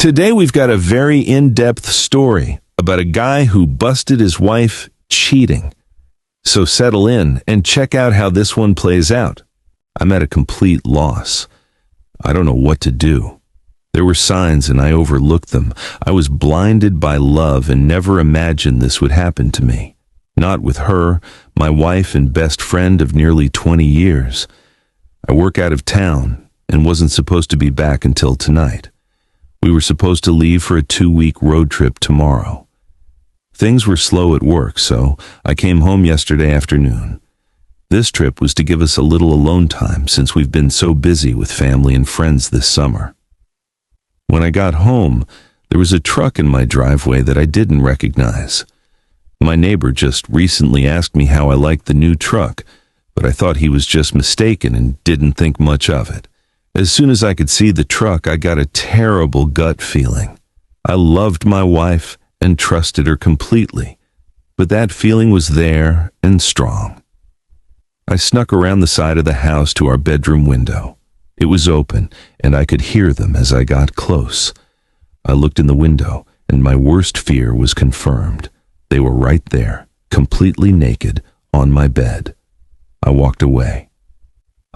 Today we've got a very in-depth story about a guy who busted his wife cheating. So settle in and check out how this one plays out. I'm at a complete loss. I don't know what to do. There were signs and I overlooked them. I was blinded by love and never imagined this would happen to me. Not with her, my wife and best friend of nearly 20 years. I work out of town and wasn't supposed to be back until tonight. We were supposed to leave for a 2-week road trip tomorrow. Things were slow at work, so I came home yesterday afternoon. This trip was to give us a little alone time since we've been so busy with family and friends this summer. When I got home, there was a truck in my driveway that I didn't recognize. My neighbor just recently asked me how I liked the new truck, but I thought he was just mistaken and didn't think much of it. As soon as I could see the truck, I got a terrible gut feeling. I loved my wife and trusted her completely, but that feeling was there and strong. I snuck around the side of the house to our bedroom window. It was open, and I could hear them as I got close. I looked in the window, and my worst fear was confirmed. They were right there, completely naked, on my bed. I walked away.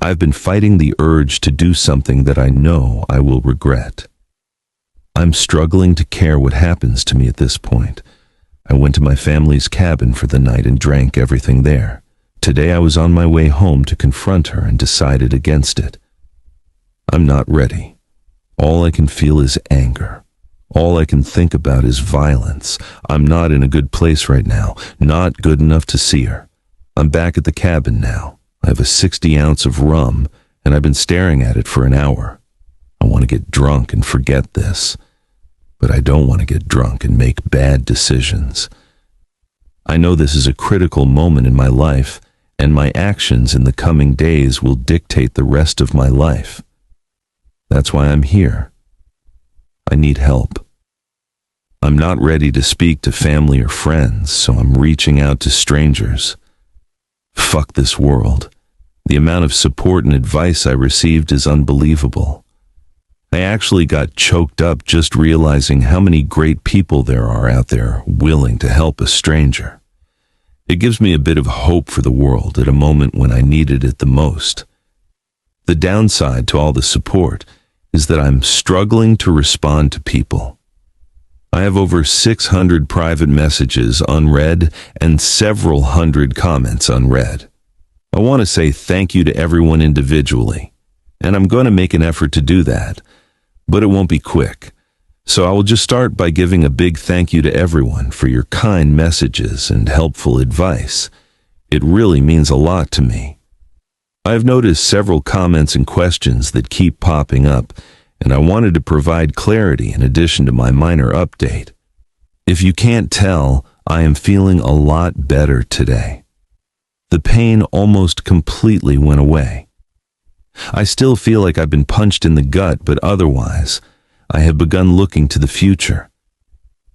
I've been fighting the urge to do something that I know I will regret. I'm struggling to care what happens to me at this point. I went to my family's cabin for the night and drank everything there. Today I was on my way home to confront her and decided against it. I'm not ready. All I can feel is anger. All I can think about is violence. I'm not in a good place right now, not good enough to see her. I'm back at the cabin now. I have a 60-ounce of rum, and I've been staring at it for an hour. I want to get drunk and forget this, but I don't want to get drunk and make bad decisions. I know this is a critical moment in my life, and my actions in the coming days will dictate the rest of my life. That's why I'm here. I need help. I'm not ready to speak to family or friends, so I'm reaching out to strangers. Fuck this world. The amount of support and advice I received is unbelievable. I actually got choked up just realizing how many great people there are out there willing to help a stranger. It gives me a bit of hope for the world at a moment when I needed it the most. The downside to all the support is that I'm struggling to respond to people. I have over 600 private messages unread and several hundred comments unread. I want to say thank you to everyone individually, and I'm going to make an effort to do that, but it won't be quick. So I will just start by giving a big thank you to everyone for your kind messages and helpful advice. It really means a lot to me. I have noticed several comments and questions that keep popping up, and I wanted to provide clarity in addition to my minor update. If you can't tell, I am feeling a lot better today. The pain almost completely went away. I still feel like I've been punched in the gut, but otherwise, I have begun looking to the future.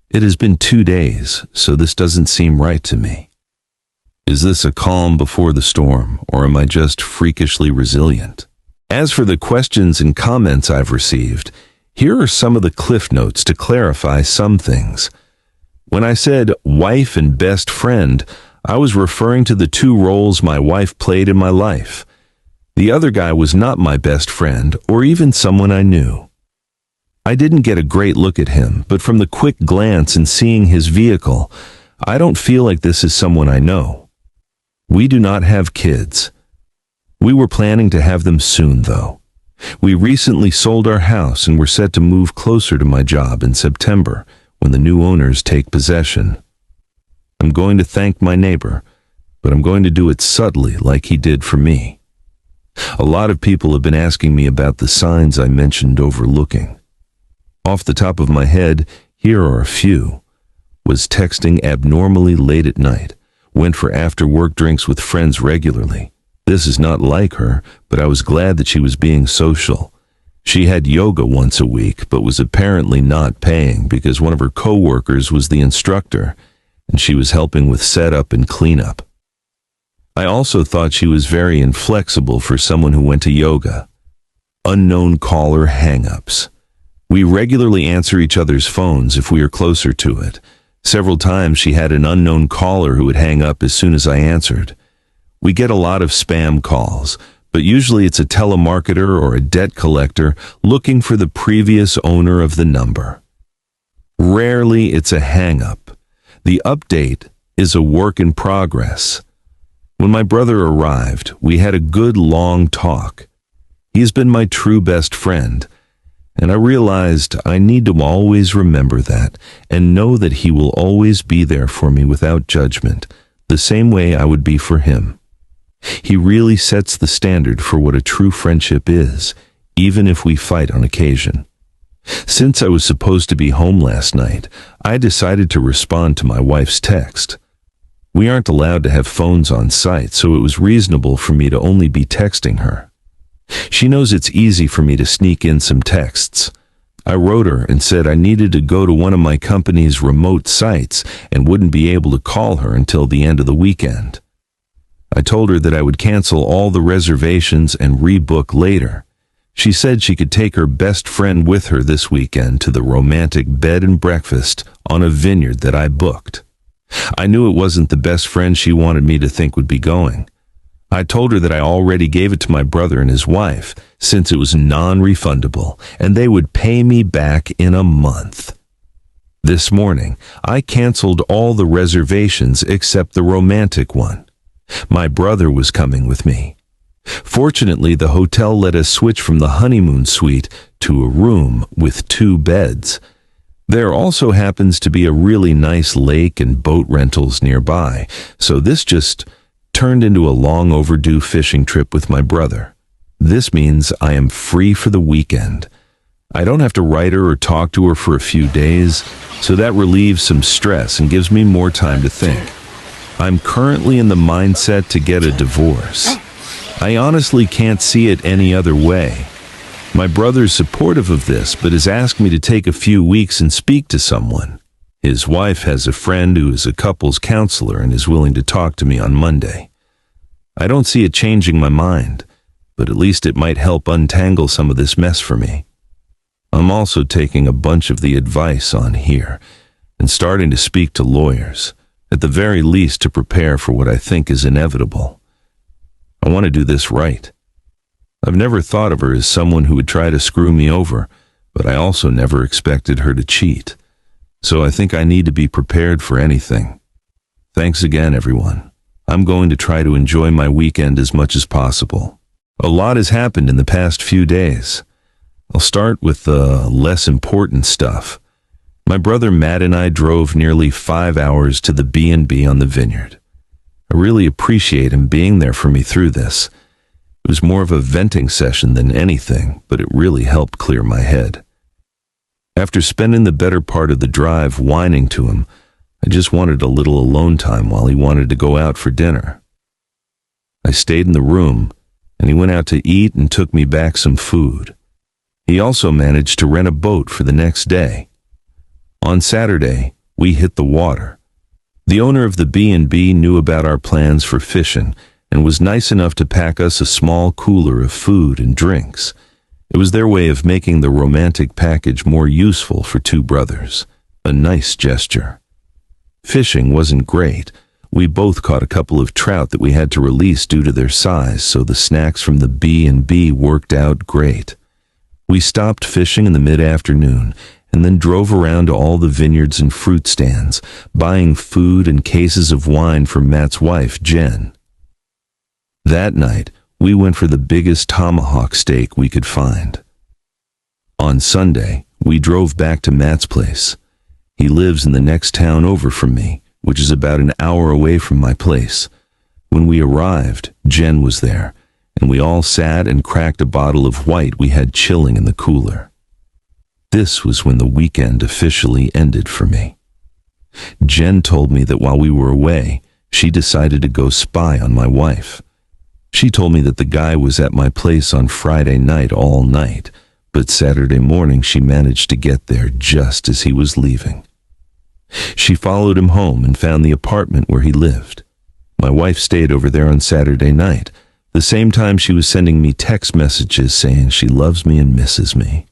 It has been 2 days, so this doesn't seem right to me. Is this a calm before the storm, or am I just freakishly resilient? As for the questions and comments I've received, here are some of the cliff notes to clarify some things. When I said wife and best friend, I was referring to the 2 roles my wife played in my life. The other guy was not my best friend or even someone I knew. I didn't get a great look at him, but from the quick glance and seeing his vehicle, I don't feel like this is someone I know. We do not have kids. We were planning to have them soon, though. We recently sold our house and were set to move closer to my job in September when the new owners take possession. I'm going to thank my neighbor, but I'm going to do it subtly like he did for me. A lot of people have been asking me about the signs I mentioned overlooking. Off the top of my head, here are a few. Was texting abnormally late at night. Went for after-work drinks with friends regularly. This is not like her, but I was glad that she was being social. She had yoga once a week, but was apparently not paying because one of her co-workers was the instructor, and she was helping with setup and cleanup. I also thought she was very inflexible for someone who went to yoga. Unknown caller hang-ups. We regularly answer each other's phones if we are closer to it. Several times she had an unknown caller who would hang up as soon as I answered. We get a lot of spam calls, but usually it's a telemarketer or a debt collector looking for the previous owner of the number. Rarely it's a hang-up. The update is a work in progress. When my brother arrived, we had a good long talk. He has been my true best friend, and I realized I need to always remember that and know that he will always be there for me without judgment, the same way I would be for him. He really sets the standard for what a true friendship is, even if we fight on occasion. Since I was supposed to be home last night, I decided to respond to my wife's text. We aren't allowed to have phones on site, so it was reasonable for me to only be texting her. She knows it's easy for me to sneak in some texts. I wrote her and said I needed to go to one of my company's remote sites and wouldn't be able to call her until the end of the weekend. I told her that I would cancel all the reservations and rebook later. She said she could take her best friend with her this weekend to the romantic bed and breakfast on a vineyard that I booked. I knew it wasn't the best friend she wanted me to think would be going. I told her that I already gave it to my brother and his wife, since it was non-refundable, and they would pay me back in a month. This morning, I canceled all the reservations except the romantic one. My brother was coming with me. Fortunately, the hotel let us switch from the honeymoon suite to a room with 2 beds. There also happens to be a really nice lake and boat rentals nearby, so this just turned into a long overdue fishing trip with my brother. This means I am free for the weekend. I don't have to write her or talk to her for a few days, so that relieves some stress and gives me more time to think. I'm currently in the mindset to get a divorce. I honestly can't see it any other way. My brother's supportive of this, but has asked me to take a few weeks and speak to someone. His wife has a friend who is a couples counselor and is willing to talk to me on Monday. I don't see it changing my mind, but at least it might help untangle some of this mess for me. I'm also taking a bunch of the advice on here and starting to speak to lawyers, at the very least to prepare for what I think is inevitable. I want to do this right. I've never thought of her as someone who would try to screw me over, but I also never expected her to cheat. So I think I need to be prepared for anything. Thanks again, everyone. I'm going to try to enjoy my weekend as much as possible. A lot has happened in the past few days. I'll start with the less important stuff. My brother Matt and I drove nearly 5 hours to the B&B on the vineyard. I really appreciate him being there for me through this. It was more of a venting session than anything, but it really helped clear my head. After spending the better part of the drive whining to him, I just wanted a little alone time while he wanted to go out for dinner. I stayed in the room, and he went out to eat and took me back some food. He also managed to rent a boat for the next day. On Saturday, we hit the water. The owner of the B&B knew about our plans for fishing and was nice enough to pack us a small cooler of food and drinks. It was their way of making the romantic package more useful for 2 brothers. A nice gesture. Fishing wasn't great. We both caught a couple of trout that we had to release due to their size, so the snacks from the B&B worked out great. We stopped fishing in the mid-afternoon and then drove around to all the vineyards and fruit stands, buying food and cases of wine for Matt's wife, Jen. That night, we went for the biggest tomahawk steak we could find. On Sunday, we drove back to Matt's place. He lives in the next town over from me, which is about an hour away from my place. When we arrived, Jen was there, and we all sat and cracked a bottle of white we had chilling in the cooler. This was when the weekend officially ended for me. Jen told me that while we were away, she decided to go spy on my wife. She told me that the guy was at my place on Friday night all night, but Saturday morning she managed to get there just as he was leaving. She followed him home and found the apartment where he lived. My wife stayed over there on Saturday night, the same time she was sending me text messages saying she loves me and misses me.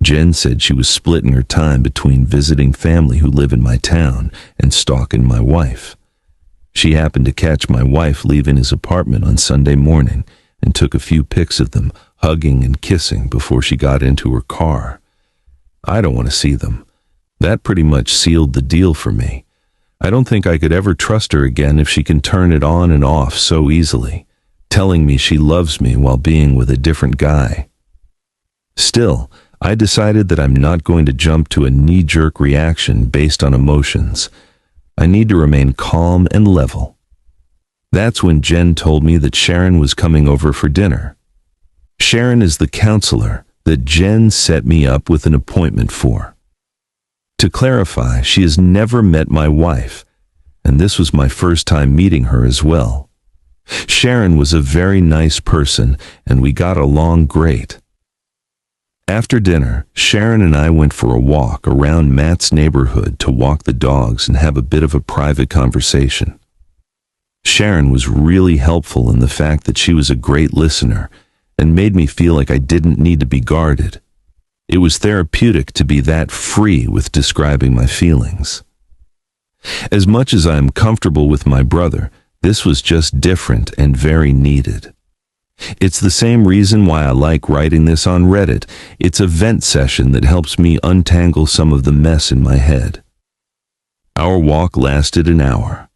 Jen said she was splitting her time between visiting family who live in my town and stalking my wife. She happened to catch my wife leaving his apartment on Sunday morning and took a few pics of them hugging and kissing before she got into her car. I don't want to see them. That pretty much sealed the deal for me. I don't think I could ever trust her again if she can turn it on and off so easily, telling me she loves me while being with a different guy. Still, I decided that I'm not going to jump to a knee-jerk reaction based on emotions. I need to remain calm and level. That's when Jen told me that Sharon was coming over for dinner. Sharon is the counselor that Jen set me up with an appointment for. To clarify, she has never met my wife, and this was my first time meeting her as well. Sharon was a very nice person, and we got along great. After dinner, Sharon and I went for a walk around Matt's neighborhood to walk the dogs and have a bit of a private conversation. Sharon was really helpful in the fact that she was a great listener and made me feel like I didn't need to be guarded. It was therapeutic to be that free with describing my feelings. As much as I am comfortable with my brother, this was just different and very needed. It's the same reason why I like writing this on Reddit. It's a vent session that helps me untangle some of the mess in my head. Our walk lasted an hour,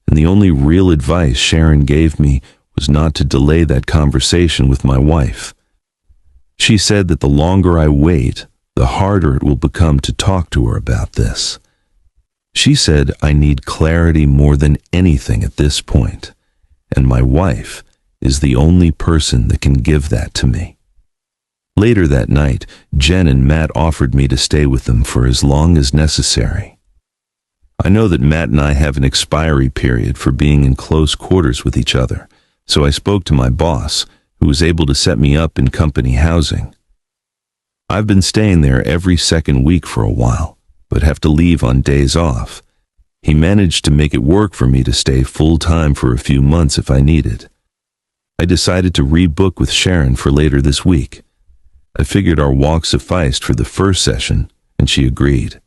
and the only real advice Sharon gave me was not to delay that conversation with my wife. She said that the longer I wait, the harder it will become to talk to her about this. She said I need clarity more than anything at this point, and my wife is the only person that can give that to me. Later that night, Jen and Matt offered me to stay with them for as long as necessary. I know that Matt and I have an expiry period for being in close quarters with each other, so I spoke to my boss, who was able to set me up in company housing. I've been staying there every second week for a while, but have to leave on days off. He managed to make it work for me to stay full-time for a few months if I needed. I decided to rebook with Sharon for later this week. I figured our walk sufficed for the first session, and she agreed.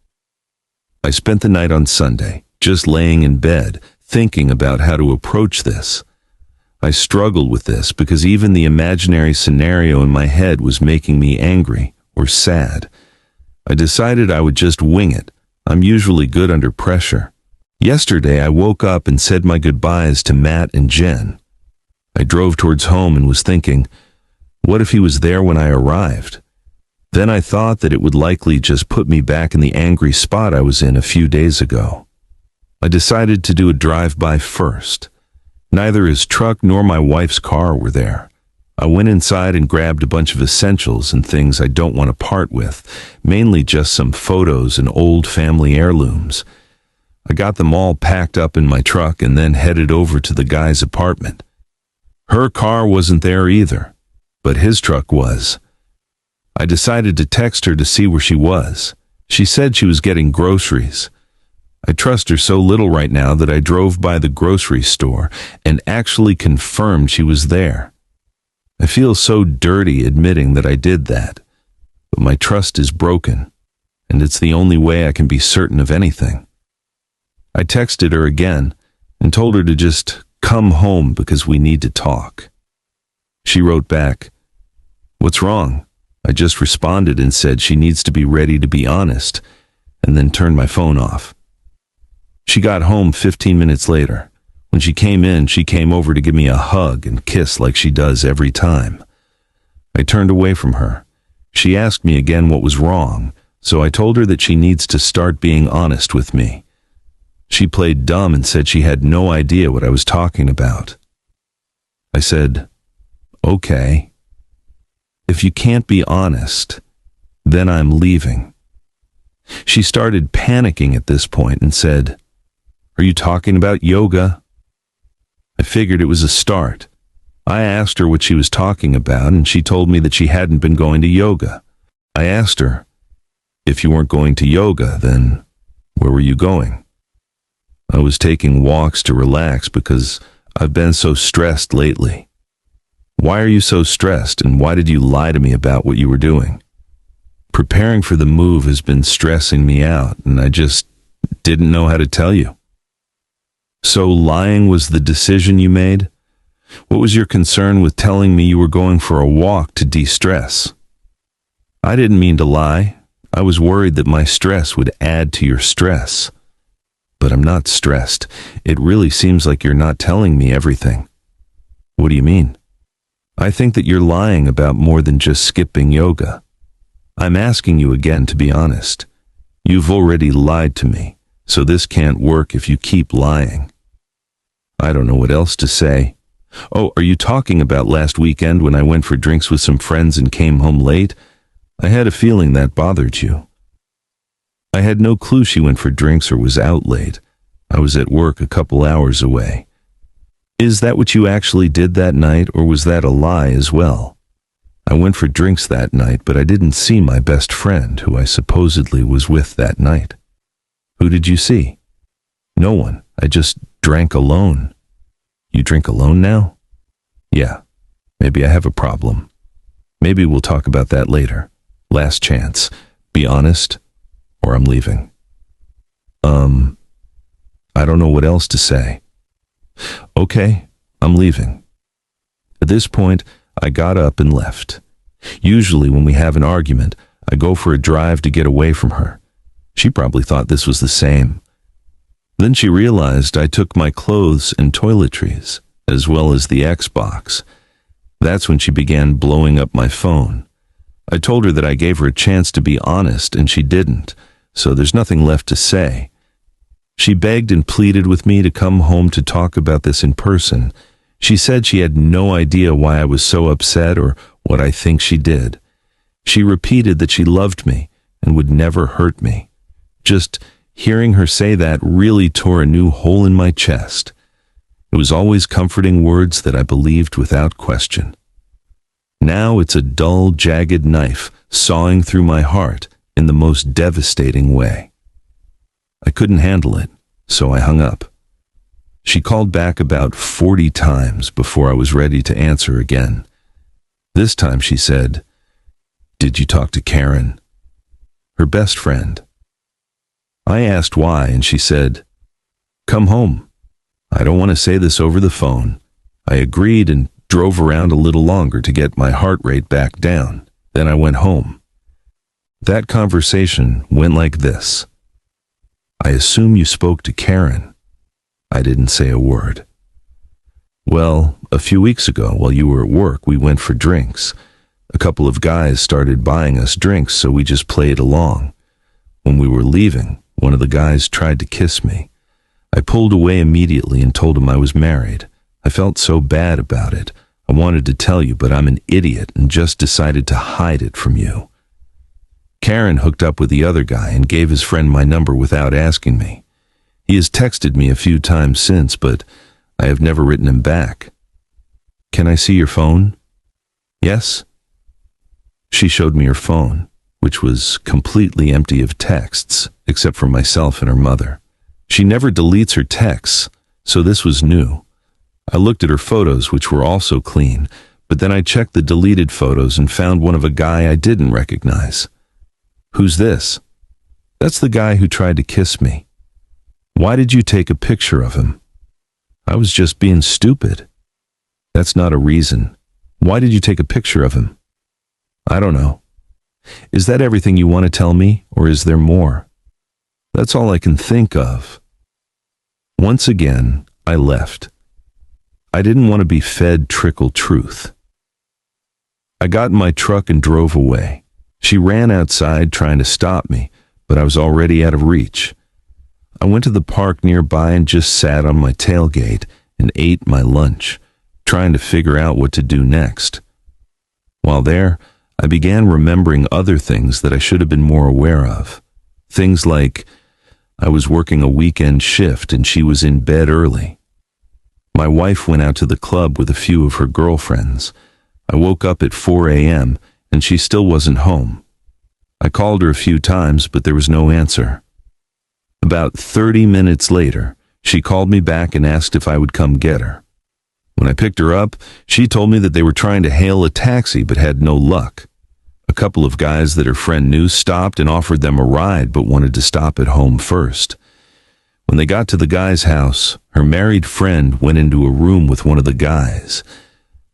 I spent the night on Sunday, just laying in bed, thinking about how to approach this. I struggled with this because even the imaginary scenario in my head was making me angry or sad. I decided I would just wing it. I'm usually good under pressure. Yesterday, I woke up and said my goodbyes to Matt and Jen. I drove towards home and was thinking, what if he was there when I arrived? Then I thought that it would likely just put me back in the angry spot I was in a few days ago. I decided to do a drive-by first. Neither his truck nor my wife's car were there. I went inside and grabbed a bunch of essentials and things I don't want to part with, mainly just some photos and old family heirlooms. I got them all packed up in my truck and then headed over to the guy's apartment. Her car wasn't there either, but his truck was. I decided to text her to see where she was. She said she was getting groceries. I trust her so little right now that I drove by the grocery store and actually confirmed she was there. I feel so dirty admitting that I did that, but my trust is broken, and it's the only way I can be certain of anything. I texted her again and told her to just come home because we need to talk. She wrote back, "What's wrong?" I just responded and said she needs to be ready to be honest, and then turned my phone off. She got home 15 minutes later. When she came in, she came over to give me a hug and kiss like she does every time. I turned away from her. She asked me again what was wrong, so I told her that she needs to start being honest with me. She played dumb and said she had no idea what I was talking about. I said, "Okay. If you can't be honest, then I'm leaving." She started panicking at this point and said, "Are you talking about yoga?" I figured it was a start. I asked her what she was talking about, and she told me that she hadn't been going to yoga. I asked her, "If you weren't going to yoga, then where were you going?" "I was taking walks to relax because I've been so stressed lately." "Why are you so stressed, and why did you lie to me about what you were doing?" Preparing for the move has been stressing me out, and I just didn't know how to tell you. So lying was the decision you made? What was your concern with telling me you were going for a walk to de-stress? I didn't mean to lie. I was worried that my stress would add to your stress. But I'm not stressed. It really seems like you're not telling me everything. What do you mean? I think that you're lying about more than just skipping yoga. I'm asking you again to be honest. You've already lied to me, so this can't work if you keep lying. I don't know what else to say. Oh, are you talking about last weekend when I went for drinks with some friends and came home late? I had a feeling that bothered you. I had no clue she went for drinks or was out late. I was at work a couple hours away. Is that what you actually did that night, or was that a lie as well? I went for drinks that night, but I didn't see my best friend, who I supposedly was with that night. Who did you see? No one. I just drank alone. You drink alone now? Yeah. Maybe I have a problem. Maybe we'll talk about that later. Last chance. Be honest, or I'm leaving. I don't know what else to say. Okay, I'm leaving. At this point, I got up and left. Usually when we have an argument, I go for a drive to get away from her. She probably thought this was the same. Then she realized I took my clothes and toiletries, as well as the Xbox. That's when she began blowing up my phone. I told her that I gave her a chance to be honest, and she didn't, so there's nothing left to say. She begged and pleaded with me to come home to talk about this in person. She said she had no idea why I was so upset or what I think she did. She repeated that she loved me and would never hurt me. Just hearing her say that really tore a new hole in my chest. It was always comforting words that I believed without question. Now it's a dull, jagged knife sawing through my heart in the most devastating way. I couldn't handle it, so I hung up. She called back about 40 times before I was ready to answer again. This time she said, "Did you talk to Karen?" Her best friend. I asked why, and she said, "Come home." I don't want to say this over the phone. I agreed and drove around a little longer to get my heart rate back down. Then I went home. That conversation went like this. "I assume you spoke to Karen." I didn't say a word. "Well, a few weeks ago, while you were at work, we went for drinks. A couple of guys started buying us drinks, so we just played along. When we were leaving, one of the guys tried to kiss me. I pulled away immediately and told him I was married. I felt so bad about it. I wanted to tell you, but I'm an idiot and just decided to hide it from you. Karen hooked up with the other guy and gave his friend my number without asking me. He has texted me a few times since, but I have never written him back. Can I see your phone?" "Yes." She showed me her phone, which was completely empty of texts, except for myself and her mother. She never deletes her texts, so this was new. I looked at her photos, which were also clean, but then I checked the deleted photos and found one of a guy I didn't recognize. "Who's this?" "That's the guy who tried to kiss me." "Why did you take a picture of him?" "I was just being stupid." "That's not a reason. Why did you take a picture of him?" "I don't know." "Is that everything you want to tell me, or is there more?" "That's all I can think of." Once again, I left. I didn't want to be fed trickle truth. I got in my truck and drove away. She ran outside trying to stop me, but I was already out of reach. I went to the park nearby and just sat on my tailgate and ate my lunch, trying to figure out what to do next. While there, I began remembering other things that I should have been more aware of. Things like, I was working a weekend shift and she was in bed early. My wife went out to the club with a few of her girlfriends. I woke up at 4 a.m. and she still wasn't home. I called her a few times, but there was no answer. About 30 minutes later, she called me back and asked if I would come get her. When I picked her up, she told me that they were trying to hail a taxi but had no luck. A A couple of guys that her friend knew stopped and offered them a ride but wanted to stop at home first. When they got to the guy's house, her married friend went into a room with one of the guys.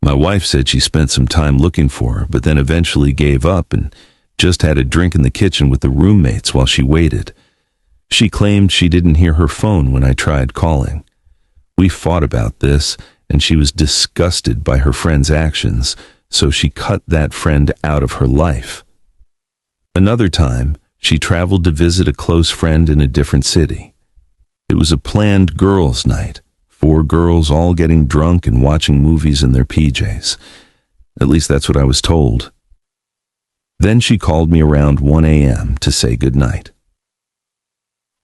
My wife said she spent some time looking for her, but then eventually gave up and just had a drink in the kitchen with the roommates while she waited. She claimed she didn't hear her phone when I tried calling. We fought about this, and she was disgusted by her friend's actions, so she cut that friend out of her life. Another time, she traveled to visit a close friend in a different city. It was a planned girls' night, 4 girls all getting drunk and watching movies in their PJs. At least that's what I was told. Then she called me around 1 a.m. to say goodnight.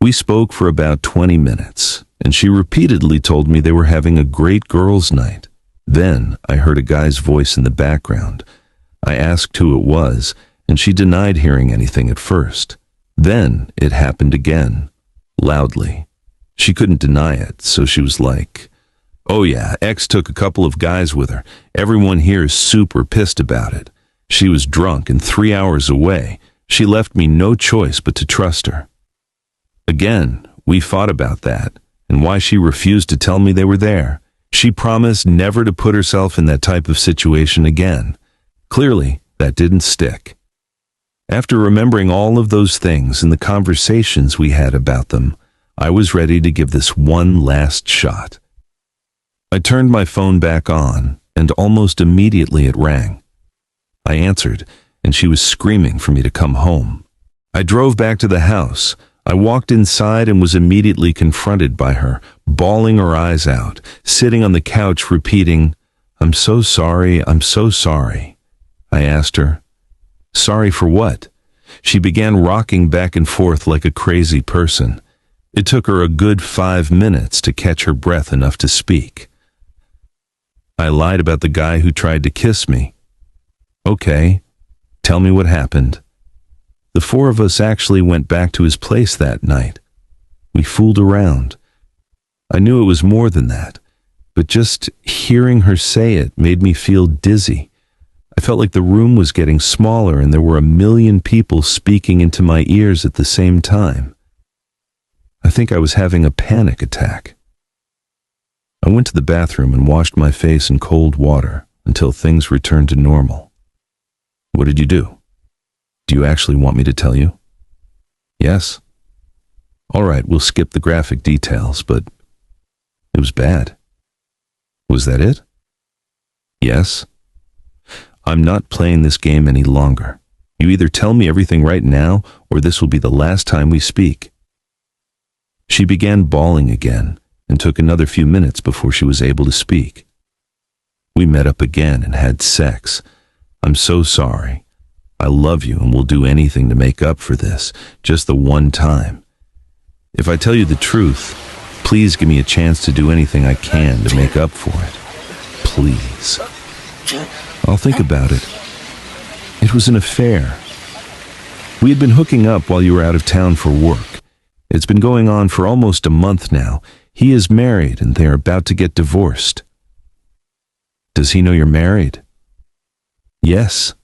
We spoke for about 20 minutes, and she repeatedly told me they were having a great girls' night. Then I heard a guy's voice in the background. I asked who it was, and she denied hearing anything at first. Then it happened again, loudly. She couldn't deny it, so she was like, "Oh yeah, X took a couple of guys with her. Everyone here is super pissed about it. She was drunk and 3 hours away. She left me no choice but to trust her." Again, we fought about that, and why she refused to tell me they were there. She promised never to put herself in that type of situation again. Clearly, that didn't stick. After remembering all of those things and the conversations we had about them, I was ready to give this one last shot. I turned my phone back on, and almost immediately it rang. I answered, and she was screaming for me to come home. I drove back to the house. I walked inside and was immediately confronted by her, bawling her eyes out, sitting on the couch repeating, "I'm so sorry, I'm so sorry." I asked her, "Sorry for what?" She began rocking back and forth like a crazy person. It took her a good 5 minutes to catch her breath enough to speak. I lied about the guy who tried to kiss me. "Okay, tell me what happened." The 4 of us actually went back to his place that night. We fooled around. I knew it was more than that, but just hearing her say it made me feel dizzy. I felt like the room was getting smaller and there were a million people speaking into my ears at the same time. I think I was having a panic attack. I went to the bathroom and washed my face in cold water until things returned to normal. "What did you do? Do you actually want me to tell you?" "Yes." "All right, we'll skip the graphic details, but it was bad." "Was that it?" "Yes." "I'm not playing this game any longer. You either tell me everything right now, or this will be the last time we speak." She began bawling again, and took another few minutes before she was able to speak. We met up again and had sex. "I'm so sorry. I love you and will do anything to make up for this, just the one time. If I tell you the truth, please give me a chance to do anything I can to make up for it. Please." "I'll think about it. It was an affair. We had been hooking up while you were out of town for work. It's been going on for almost a month now. He is married and they are about to get divorced." "Does he know you're married?" "Yes."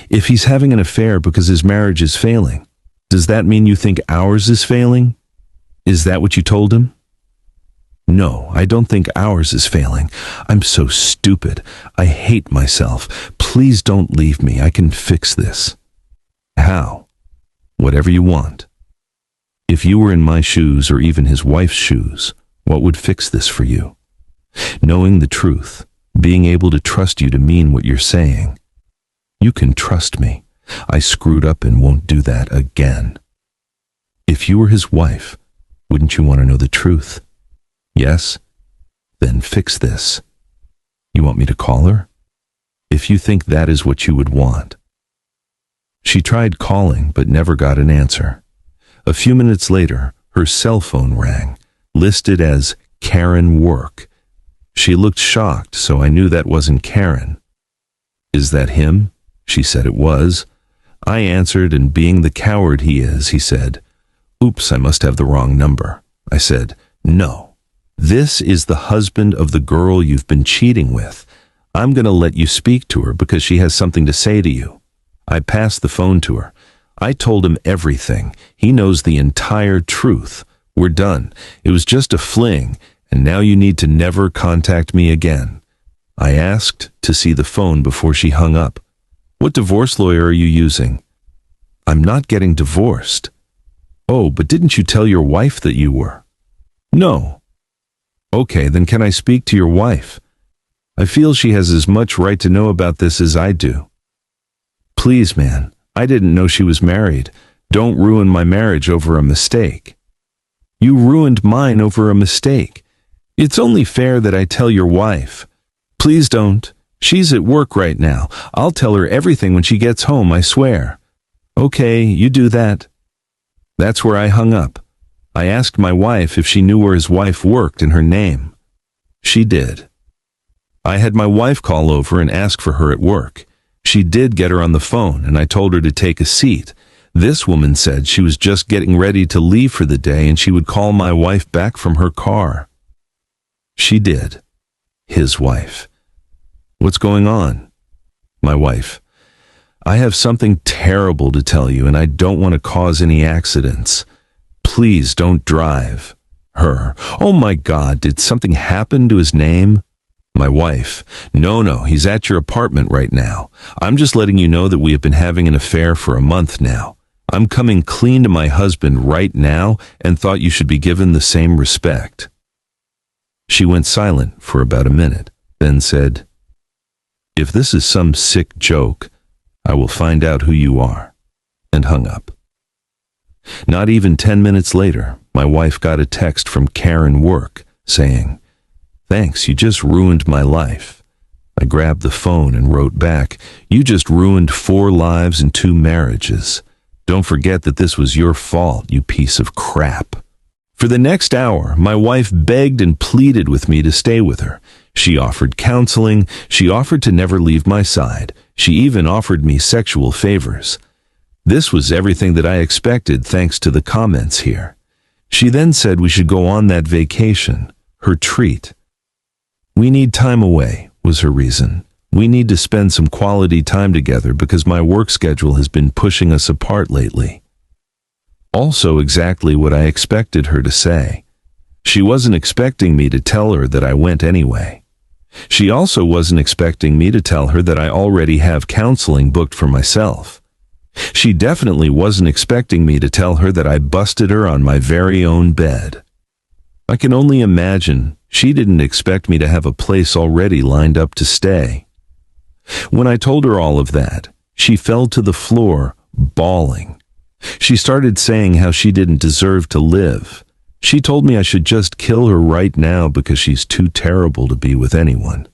"If he's having an affair because his marriage is failing, does that mean you think ours is failing? Is that what you told him?" "No, I don't think ours is failing. I'm so stupid. I hate myself. Please don't leave me. I can fix this." "How?" "Whatever you want. If you were in my shoes or even his wife's shoes, what would fix this for you? Knowing the truth, being able to trust you to mean what you're saying. You can trust me. I screwed up and won't do that again. If you were his wife, wouldn't you want to know the truth? Yes? Then fix this. You want me to call her? If you think that is what you would want." She tried calling but never got an answer. A few minutes later, her cell phone rang, listed as Karen Work. She looked shocked, so I knew that wasn't Karen. "Is that him?" She said it was. I answered, and being the coward he is, he said, "Oops, I must have the wrong number." I said, "No, this is the husband of the girl you've been cheating with. I'm going to let you speak to her because she has something to say to you." I passed the phone to her. I told him everything. He knows the entire truth. We're done. It was just a fling, and now you need to never contact me again. I asked to see the phone before she hung up. What divorce lawyer are you using? I'm not getting divorced. Oh, but didn't you tell your wife that you were? No. Okay, then can I speak to your wife? I feel she has as much right to know about this as I do. Please, man, I didn't know she was married. Don't ruin my marriage over a mistake. You ruined mine over a mistake. It's only fair that I tell your wife. Please don't. She's at work right now. I'll tell her everything when she gets home, I swear. Okay, you do that. That's where I hung up. I asked my wife if she knew where his wife worked and her name. She did. I had my wife call over and ask for her at work. She did get her on the phone, and I told her to take a seat. This woman said she was just getting ready to leave for the day and she would call my wife back from her car. She did. His wife. What's going on? My wife. I have something terrible to tell you, and I don't want to cause any accidents. Please don't drive. Her. Oh my God, did something happen to his name? My wife. No, he's at your apartment right now. I'm just letting you know that we have been having an affair for a month now. I'm coming clean to my husband right now and thought you should be given the same respect. She went silent for about a minute, then said, If this is some sick joke, I will find out who you are, and hung up. Not even 10 minutes later, my wife got a text from Karen Work saying, Thanks, you just ruined my life. I grabbed the phone and wrote back, You just ruined 4 lives and 2 marriages. Don't forget that this was your fault, you piece of crap. For the next hour, my wife begged and pleaded with me to stay with her. She offered counseling. She offered to never leave my side. She even offered me sexual favors. This was everything that I expected thanks to the comments here. She then said we should go on that vacation, her treat. We need time away, was her reason. We need to spend some quality time together because my work schedule has been pushing us apart lately. Also exactly what I expected her to say. She wasn't expecting me to tell her that I went anyway. She also wasn't expecting me to tell her that I already have counseling booked for myself. She definitely wasn't expecting me to tell her that I busted her on my very own bed. I can only imagine she didn't expect me to have a place already lined up to stay. When I told her all of that, she fell to the floor, bawling. She started saying how she didn't deserve to live. She told me I should just kill her right now because she's too terrible to be with anyone.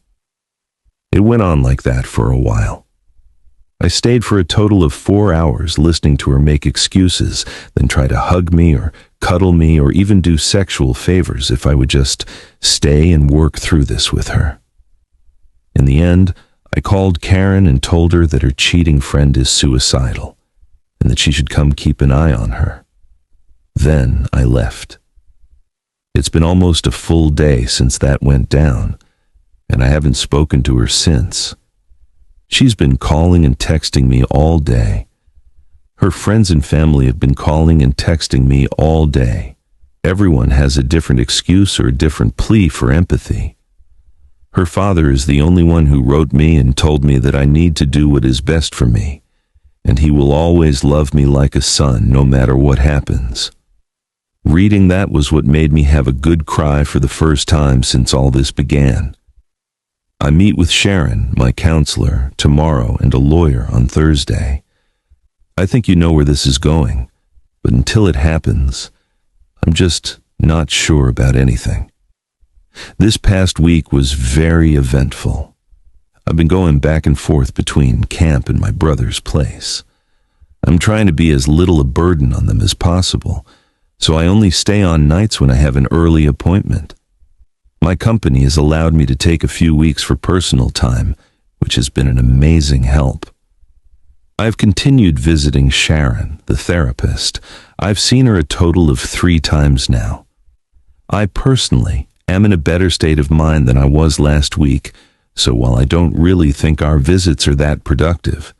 It went on like that for a while. I stayed for a total of 4 hours listening to her make excuses, then try to hug me or cuddle me or even do sexual favors if I would just stay and work through this with her. In the end, I called Karen and told her that her cheating friend is suicidal and that she should come keep an eye on her. Then I left. It's been almost a full day since that went down, and I haven't spoken to her since. She's been calling and texting me all day. Her friends and family have been calling and texting me all day. Everyone has a different excuse or a different plea for empathy. Her father is the only one who wrote me and told me that I need to do what is best for me, and he will always love me like a son no matter what happens. Reading that was what made me have a good cry for the first time since all this began. I meet with Sharon, my counselor, tomorrow and a lawyer on Thursday. I think you know where this is going, but until it happens, I'm just not sure about anything. This past week was very eventful. I've been going back and forth between camp and my brother's place. I'm trying to be as little a burden on them as possible, so I only stay on nights when I have an early appointment. My company has allowed me to take a few weeks for personal time, which has been an amazing help. I've continued visiting Sharon, the therapist. I've seen her a total of 3 times now. I personally am in a better state of mind than I was last week, so while I don't really think our visits are that productive,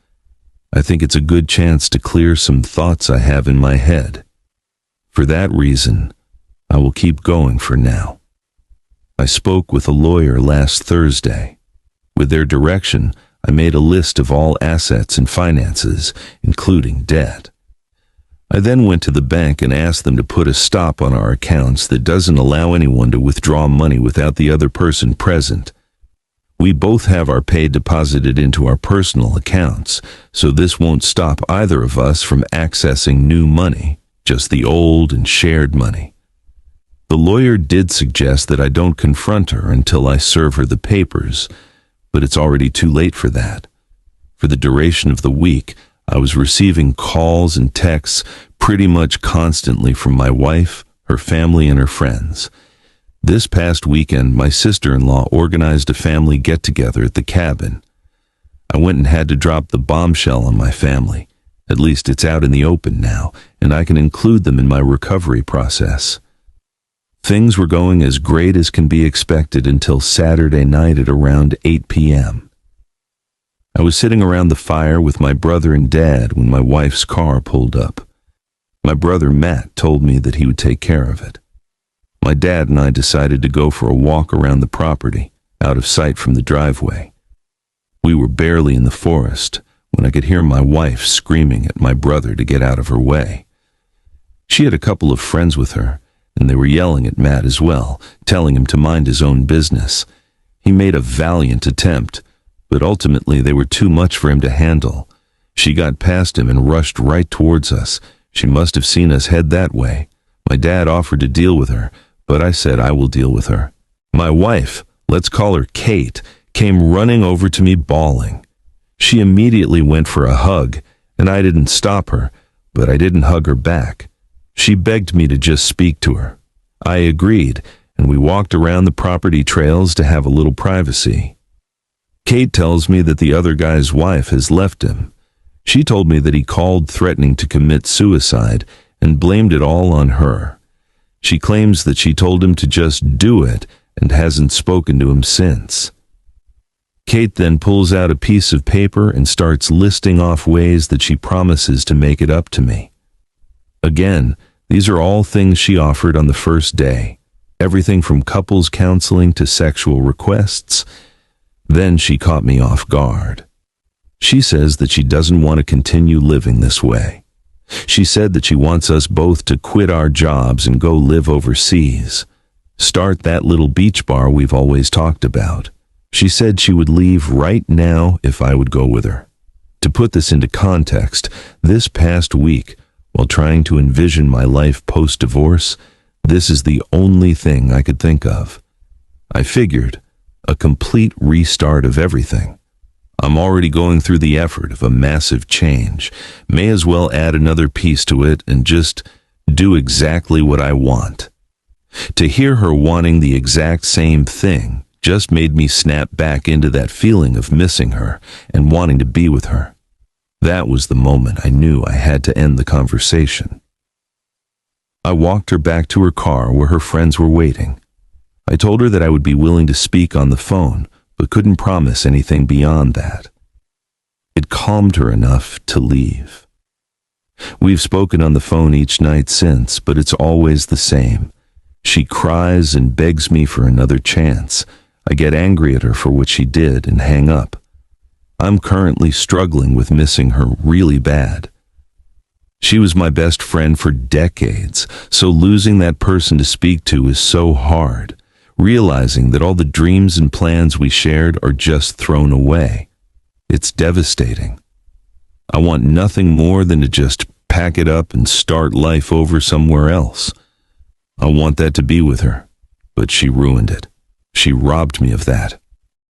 I think it's a good chance to clear some thoughts I have in my head. For that reason, I will keep going for now. I spoke with a lawyer last Thursday. With their direction, I made a list of all assets and finances, including debt. I then went to the bank and asked them to put a stop on our accounts that doesn't allow anyone to withdraw money without the other person present. We both have our pay deposited into our personal accounts, so this won't stop either of us from accessing new money, just the old and shared money. The lawyer did suggest that I don't confront her until I serve her the papers, but it's already too late for that. For the duration of the week, I was receiving calls and texts pretty much constantly from my wife, her family, and her friends. This past weekend, my sister-in-law organized a family get-together at the cabin. I went and had to drop the bombshell on my family. At least it's out in the open now, and I can include them in my recovery process. Things were going as great as can be expected until Saturday night at around 8 p.m. I was sitting around the fire with my brother and dad when my wife's car pulled up. My brother Matt told me that he would take care of it. My dad and I decided to go for a walk around the property, out of sight from the driveway. We were barely in the forest when I could hear my wife screaming at my brother to get out of her way. She had a couple of friends with her, and they were yelling at Matt as well, telling him to mind his own business. He made a valiant attempt, but ultimately they were too much for him to handle. She got past him and rushed right towards us. She must have seen us head that way. My dad offered to deal with her, but I said I will deal with her. My wife, let's call her Kate, came running over to me bawling. She immediately went for a hug, and I didn't stop her, but I didn't hug her back. She begged me to just speak to her. I agreed, and we walked around the property trails to have a little privacy. Kate tells me that the other guy's wife has left him. She told me that he called threatening to commit suicide and blamed it all on her. She claims that she told him to just do it and hasn't spoken to him since. Kate then pulls out a piece of paper and starts listing off ways that she promises to make it up to me. Again, these are all things she offered on the first day, everything from couples counseling to sexual requests. Then she caught me off guard. She says that she doesn't want to continue living this way. She said that she wants us both to quit our jobs and go live overseas. Start that little beach bar we've always talked about. She said she would leave right now if I would go with her. To put this into context, this past week, while trying to envision my life post-divorce, this is the only thing I could think of. I figured, a complete restart of everything. I'm already going through the effort of a massive change. May as well add another piece to it and just do exactly what I want. To hear her wanting the exact same thing just made me snap back into that feeling of missing her and wanting to be with her. That was the moment I knew I had to end the conversation. I walked her back to her car where her friends were waiting. I told her that I would be willing to speak on the phone, but couldn't promise anything beyond that. It calmed her enough to leave. We've spoken on the phone each night since, but it's always the same. She cries and begs me for another chance. I get angry at her for what she did and hang up. I'm currently struggling with missing her really bad. She was my best friend for decades, so losing that person to speak to is so hard. Realizing that all the dreams and plans we shared are just thrown away. It's devastating. I want nothing more than to just pack it up and start life over somewhere else. I want that to be with her, but she ruined it. She robbed me of that.